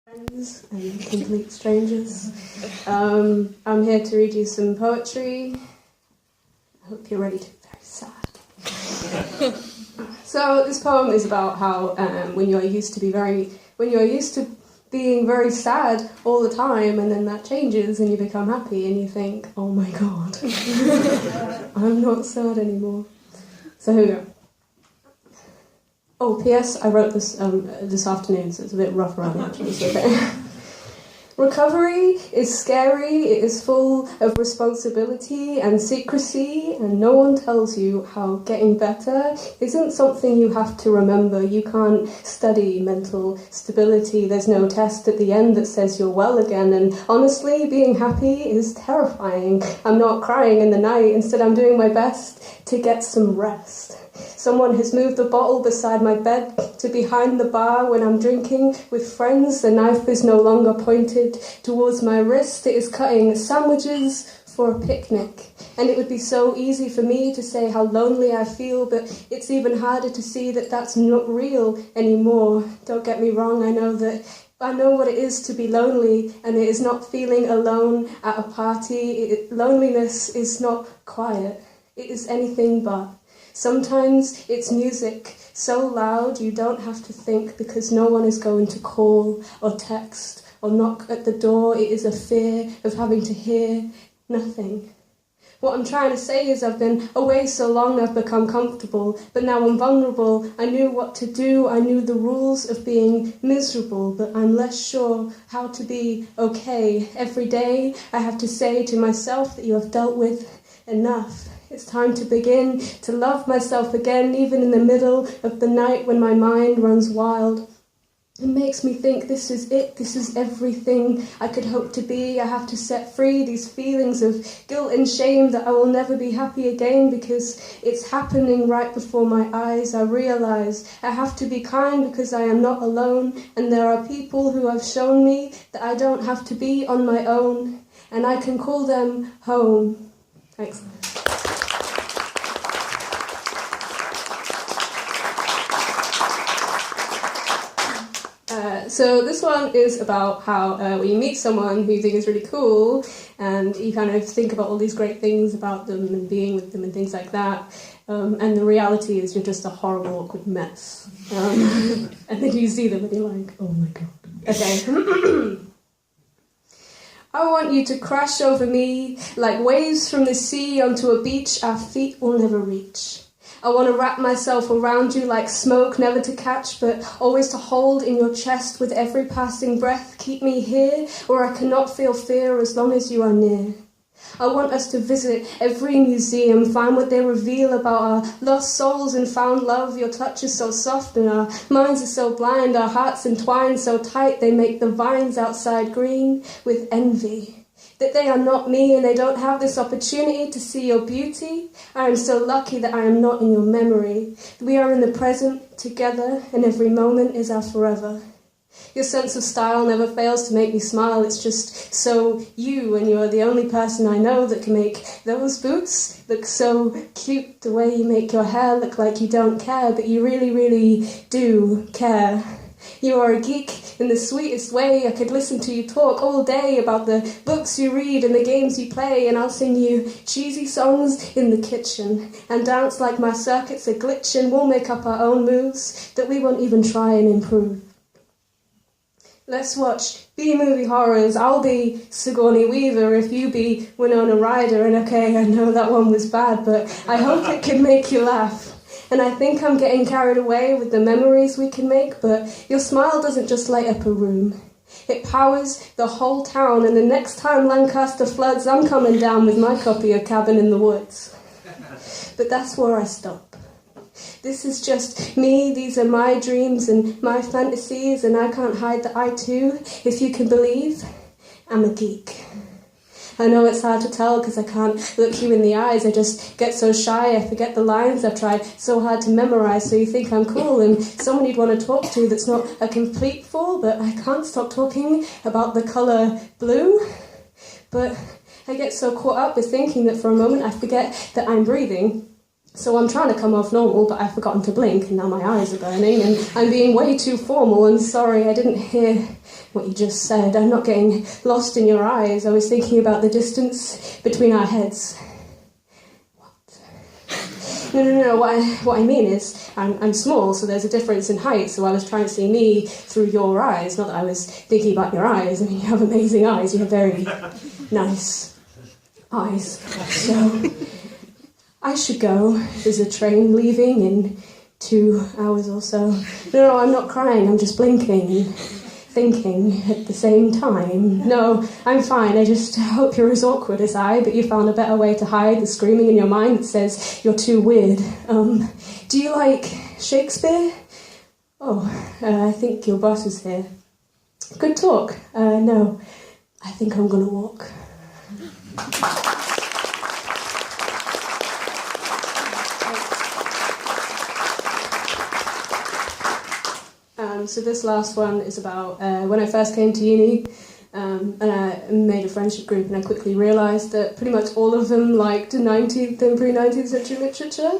Friends and complete strangers. I'm here to read you some poetry. I hope you're ready to be very sad. So this poem is about how when you're used to being very sad all the time, and then that changes and you become happy and you think, oh my god, I'm not sad anymore. So here we go. Oh, P.S. I wrote this this afternoon, so it's a bit rough around the edges. Okay. Recovery is scary, it is full of responsibility and secrecy, and no one tells you how getting better isn't something you have to remember. You can't study mental stability, there's no test at the end that says you're well again, and honestly, being happy is terrifying. I'm not crying in the night, instead I'm doing my best to get some rest. Someone has moved the bottle beside my bed to behind the bar when I'm drinking with friends. The knife is no longer pointed towards my wrist. It is cutting sandwiches for a picnic. And it would be so easy for me to say how lonely I feel, but it's even harder to see that that's not real anymore. Don't get me wrong, I know what it is to be lonely, and it is not feeling alone at a party. Loneliness is not quiet. It is anything but. Sometimes it's music so loud you don't have to think because no one is going to call or text or knock at the door. It is a fear of having to hear nothing. What I'm trying to say is I've been away so long I've become comfortable, but now I'm vulnerable. I knew what to do, I knew the rules of being miserable, but I'm less sure how to be okay. Every day I have to say to myself that you have dealt with enough. It's time to begin to love myself again, even in the middle of the night when my mind runs wild. It makes me think this is it, this is everything I could hope to be. I have to set free these feelings of guilt and shame that I will never be happy again because it's happening right before my eyes. I realise I have to be kind because I am not alone, and there are people who have shown me that I don't have to be on my own, and I can call them home. Thanks. So this one is about how when you meet someone who you think is really cool and you kind of think about all these great things about them and being with them and things like that, and the reality is you're just a horrible, awkward mess. And then you see them and you're like, oh my god. Okay. I want you to crash over me like waves from the sea onto a beach our feet will never reach. I want to wrap myself around you like smoke, never to catch, but always to hold in your chest with every passing breath. Keep me here, or I cannot feel fear as long as you are near. I want us to visit every museum, find what they reveal about our lost souls and found love. Your touch is so soft and our minds are so blind, our hearts entwined so tight they make the vines outside green with envy. That they are not me and they don't have this opportunity to see your beauty. I am so lucky that I am not in your memory. We are in the present together and every moment is our forever. Your sense of style never fails to make me smile. It's just so you, and you're the only person I know that can make those boots look so cute. The way you make your hair look like you don't care, but you really, really do care. You are a geek in the sweetest way. I could listen to you talk all day about the books you read and the games you play, and I'll sing you cheesy songs in the kitchen and dance like my circuits are glitching. We'll make up our own moves that we won't even try and improve. Let's watch B-movie horrors. I'll be Sigourney Weaver if you be Winona Ryder. And okay, I know that one was bad, but I hope it can make you laugh. And I think I'm getting carried away with the memories we can make, but your smile doesn't just light up a room. It powers the whole town, and the next time Lancaster floods, I'm coming down with my copy of Cabin in the Woods. But that's where I stop. This is just me, these are my dreams and my fantasies, and I can't hide that I too, if you can believe, am a geek. I know it's hard to tell because I can't look you in the eyes. I just get so shy, I forget the lines I've tried so hard to memorize. So you think I'm cool and someone you'd want to talk to that's not a complete fool, but I can't stop talking about the colour blue. But I get so caught up with thinking that for a moment I forget that I'm breathing. So I'm trying to come off normal, but I've forgotten to blink, and now my eyes are burning, and I'm being way too formal, and sorry, I didn't hear what you just said. I'm not getting lost in your eyes. I was thinking about the distance between our heads. No. What I mean is, I'm small, so there's a difference in height, so I was trying to see me through your eyes, not that I was thinking about your eyes. I mean, you have amazing eyes. You have very nice eyes. So I should go. There's a train leaving in 2 hours or so. No, I'm not crying. I'm just blinking and thinking at the same time. No, I'm fine. I just hope you're as awkward as I, but you found a better way to hide the screaming in your mind that says you're too weird. Do you like Shakespeare? Oh, I think your boss is here. Good talk. No, I think I'm gonna walk. So this last one is about when I first came to uni, and I made a friendship group, and I quickly realised that pretty much all of them liked 19th and pre-19th century literature,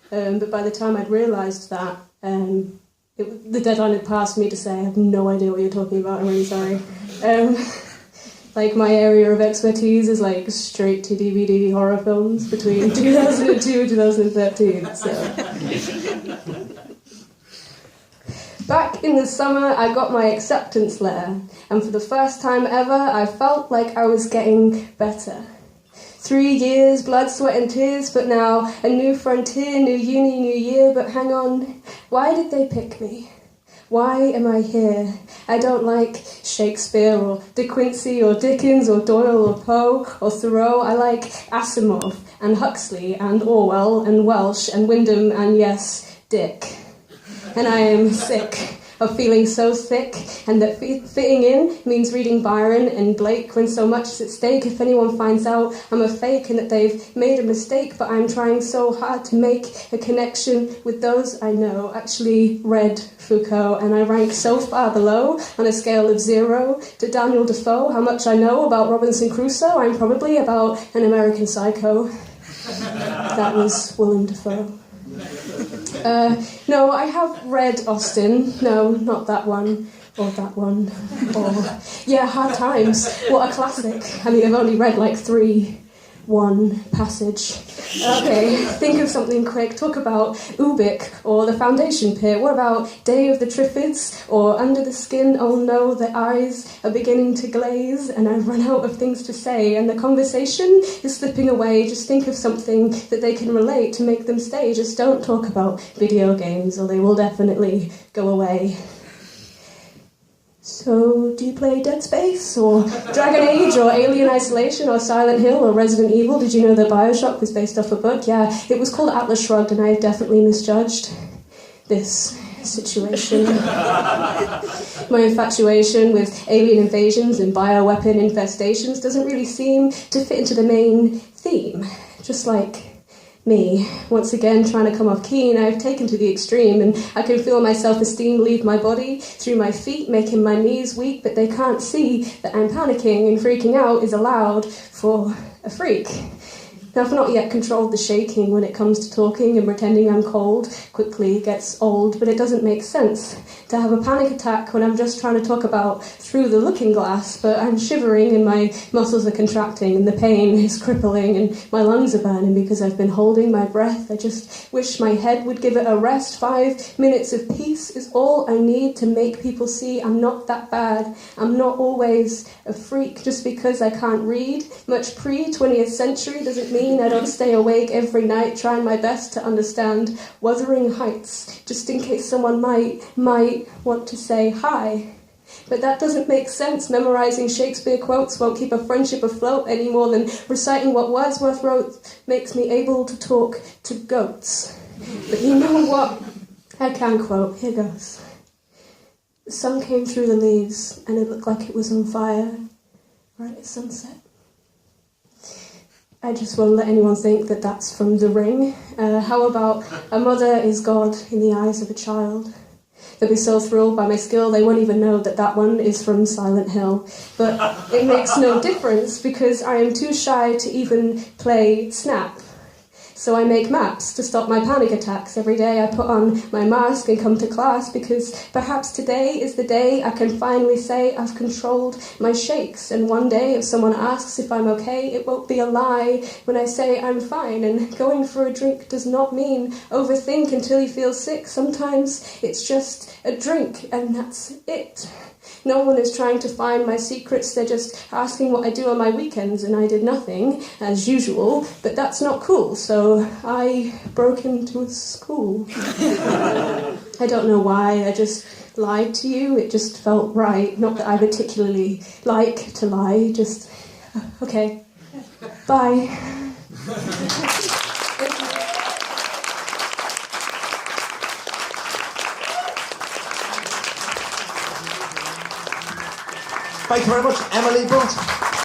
but by the time I'd realised that, the deadline had passed me to say, I have no idea what you're talking about, I'm really sorry. Like, my area of expertise is, like, straight-to-DVD horror films between 2002 and 2013, so... Back in the summer, I got my acceptance letter, and for the first time ever, I felt like I was getting better. 3 years, blood, sweat and tears, but now a new frontier, new uni, new year, but hang on, why did they pick me? Why am I here? I don't like Shakespeare or De Quincey or Dickens or Doyle or Poe or Thoreau. I like Asimov and Huxley and Orwell and Welsh and Wyndham and, yes, Dick. And I am sick of feeling so sick, and that fitting in means reading Byron and Blake when so much is at stake. If anyone finds out I'm a fake and that they've made a mistake, but I'm trying so hard to make a connection with those I know. Actually read Foucault, and I rank so far below on a scale of 0 to Daniel Defoe. How much I know about Robinson Crusoe? I'm probably about an American Psycho. That was Willem Dafoe. No, I have read Austen. No, not that one. Or that one. Or, yeah, Hard Times. What a classic. I mean, I've only read like 1 passage. Okay, think of something quick. Talk about Ubik or The Foundation Pit. What about Day of the Triffids or Under the Skin? Oh no, the eyes are beginning to glaze and I've run out of things to say and the conversation is slipping away. Just think of something that they can relate to make them stay. Just don't talk about video games or they will definitely go away. So, do you play Dead Space, or Dragon Age, or Alien Isolation, or Silent Hill, or Resident Evil? Did you know that Bioshock was based off a book? Yeah, it was called Atlas Shrugged, and I have definitely misjudged this situation. My infatuation with alien invasions and bioweapon infestations doesn't really seem to fit into the main theme. Just like me, once again trying to come off keen, I've taken to the extreme and I can feel my self-esteem leave my body through my feet, making my knees weak, but they can't see that I'm panicking and freaking out is allowed for a freak. Now, I've not yet controlled the shaking when it comes to talking and pretending I'm cold. Quickly gets old, but it doesn't make sense to have a panic attack when I'm just trying to talk about through the looking glass, but I'm shivering and my muscles are contracting and the pain is crippling and my lungs are burning because I've been holding my breath. I just wish my head would give it a rest. 5 minutes of peace is all I need to make people see I'm not that bad. I'm not always a freak just because I can't read much pre-20th century doesn't mean I don't stay awake every night trying my best to understand Wuthering Heights, just in case someone might want to say hi. But that doesn't make sense. Memorizing Shakespeare quotes won't keep a friendship afloat any more than reciting what Wordsworth wrote makes me able to talk to goats. But you know what? I can quote. Here goes. The sun came through the leaves and it looked like it was on fire right at sunset. I just won't let anyone think that that's from The Ring. How about a mother is God in the eyes of a child? They'll be so thrilled by my skill they won't even know that that one is from Silent Hill. But it makes no difference because I am too shy to even play Snap. So I make maps to stop my panic attacks. Every day I put on my mask and come to class because perhaps today is the day I can finally say I've controlled my shakes. And one day if someone asks if I'm okay, it won't be a lie when I say I'm fine. And going for a drink does not mean overthink until you feel sick. Sometimes it's just a drink and that's it. No one is trying to find my secrets, they're just asking what I do on my weekends, and I did nothing, as usual, but that's not cool, so I broke into a school. I don't know why, I just lied to you, it just felt right, not that I particularly like to lie, just, okay, bye. Thank you very much, Emily Bunt.